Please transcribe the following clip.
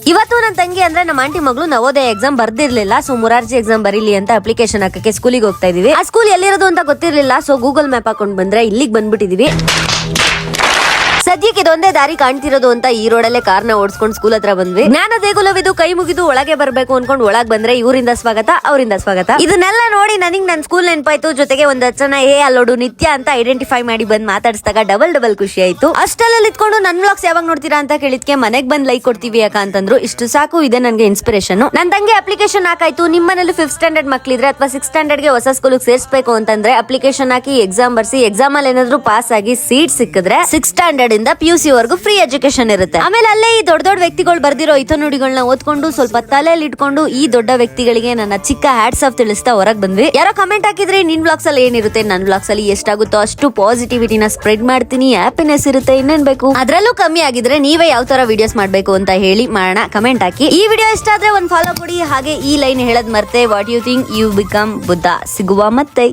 ಇವತ್ತು ನನ್ನ ತಂಗಿ ಅಂದ್ರೆ ನಮ್ಮ ಆಂಟಿ ಮಗಳು ನವೋದಯ ಎಕ್ಸಾಮ್ ಬರ್ದಿರ್ಲಿಲ್ಲ. ಸೊ ಮುರಾರ್ಜಿ ಎಕ್ಸಾಮ್ ಬರೀಲಿ ಅಂತ ಅಪ್ಲಿಕೇಶನ್ ಹಾಕಕ್ಕೆ ಸ್ಕೂಲಿಗೆ ಹೋಗ್ತಾ ಇದೀವಿ. ಆ ಸ್ಕೂಲ್ ಎಲ್ಲಿರೋದು ಅಂತ ಗೊತ್ತಿರ್ಲಿಲ್ಲ. ಸೊ ಗೂಗಲ್ ಮ್ಯಾಪ್ ಹಾಕೊಂಡ್ ಬಂದ್ರೆ ಇಲ್ಲಿಗೆ ಬಂದ್ಬಿಟ್ಟಿದೀವಿ. ಸದ್ಯಕ್ಕೆ ಇದೊಂದೇ ದಾರಿ ಕಾಣ್ತಿರೋದು ಅಂತ ಈ ರೋಡಲ್ಲೇ ಕಾರ್ನ ಓಡಿಸ್ಕೊಂಡು ಸ್ಕೂಲ್ ಹತ್ರ ಬಂದ್ವಿ. ಜ್ಞಾನ ದೇಗುಲವಿದು ಕೈ ಮುಗಿದು ಒಳಗೆ ಬರ್ಬೇಕು ಅನ್ಕೊಂಡು ಒಳಗ್ ಬಂದ್ರೆ ಇವರಿಂದ ಸ್ವಾಗತ ಅವರಿಂದ ಸ್ವಾಗತ. ಇದನ್ನೆಲ್ಲ ನೋಡಿ ನನಗ್ ನನ್ ಸ್ಕೂಲ್ ನೆನಪಾಯ್ತು. ಜೊತೆಗೆ ಒಂದ್ ಜನ ಅಲ್ಲೋಡು ನಿತ್ಯ ಅಂತ ಐಡೆಂಟಿಫೈ ಮಾಡಿ ಬಂದ್ ಮಾತಾಡಿಸಿದಾಗ ಡಬಲ್ ಖುಷಿ ಆಯ್ತು. ಅಷ್ಟೆಲ್ಲ ಇಟ್ಕೊಂಡು ನನ್ ವ್ಲಾಗ್ಸ್ ಯಾವಾಗ ನೋಡ್ತೀರಾ ಅಂತ ಕೇಳಿದ್ಕೆ ಮನೆಗ್ ಬಂದ್ ಲೈಕ್ ಕೊಡ್ತೀವಿ ಯಾಕ ಅಂತಂದ್ರು. ಇಷ್ಟು ಸಾಕು ಇದೆ ನನ್ಗೆ ಇನ್ಸ್ಪಿರೇಷನ್. ನನ್ ತಂಗಿ ಅಪ್ಲಿಕೇಶನ್ ಹಾಕಾಯ್ತು. ನಿಮ್ಮನೇಲಿ 5th ಸ್ಟ್ಯಾಂಡರ್ಡ್ ಮಕ್ಳಿದ್ರೆ ಅಥವಾ 6th ಸ್ಟ್ಯಾಂಡರ್ಡ್ ಗೆ ಹೊಸ ಸ್ಕೂಲ್ ಸೇರ್ಸ್ಬೇಕು ಅಂತಂದ್ರೆ ಅಪ್ಲಿಕೇಶನ್ ಹಾಕಿ ಎಕ್ಸಾಮ್ ಬರ್ಸಿ ಎಕ್ಸಾಮ್ ಅಲ್ಲಿ ಏನಾದ್ರು ಪಾಸ್ ಆಗಿ ಸೀಟ್ ಸಿಕ್ಕಿದ್ರೆ 6th ಸ್ಟ್ಯಾಂಡರ್ಡ್ ಇಂದ PUC ವರೆಗೂ ಫ್ರೀ ಎಜುಕೇಶನ್ ಇರುತ್ತೆ. ಆಮೇಲೆ ಅಲ್ಲೇ ಈ ದೊಡ್ಡ ವ್ಯಕ್ತಿಗಳು ಬರ್ದಿರೋ ಹಿತನುಡಿಗಳನ್ನ ಓದ್ಕೊಂಡು ಸ್ವಲ್ಪ ತಲೆಯಲ್ಲಿ ಇಟ್ಕೊಂಡು ಈ ದೊಡ್ಡ ವ್ಯಕ್ತಿಗಳಿಗೆ ನನ್ನ ಚಿಕ್ಕ ಹ್ಯಾಟ್ಸ್ ಆಫ್ ತಿಳಿಸ್ತಾ ಹೊರಗ್ ಬಂದ್ವಿ. ಯಾರೋ ಕಮೆಂಟ್ ಹಾಕಿದ್ರೆ ನಿನ್ ವ್ಲಾಗ್ಸ್ ಅಲ್ಲಿ ಏನಿರುತ್ತೆ, ನನ್ನ ವ್ಲಾಗ್ಸ್ ಅಲ್ಲಿ ಎಷ್ಟಾಗುತ್ತೋ ಅಷ್ಟು ಪಾಸಿಟಿವಿಟಿನ ಸ್ಪ್ರೆಡ್ ಮಾಡ್ತೀನಿ, ಹ್ಯಾಪಿನೆಸ್ ಇರುತ್ತೆ, ಇನ್ನೇನ್ ಬೇಕು. ಅದ್ರಲ್ಲೂ ಕಮ್ಮಿ ಆಗಿದ್ರೆ ನೀವೇ ಯಾವ ತರ ವಿಡಿಯೋಸ್ ಮಾಡ್ಬೇಕು ಅಂತ ಹೇಳಿ ಮಾಡೋಣ, ಕಮೆಂಟ್ ಹಾಕಿ. ಈ ವಿಡಿಯೋ ಇಷ್ಟ ಆದ್ರೆ ಒಂದ್ ಫಾಲೋ ಕೊಡಿ. ಹಾಗೆ ಈ ಲೈನ್ ಹೇಳದ್ ಮರ್ತೆ, what you think you become Buddha. ಸಿಗುವ ಮತ್ತೆ.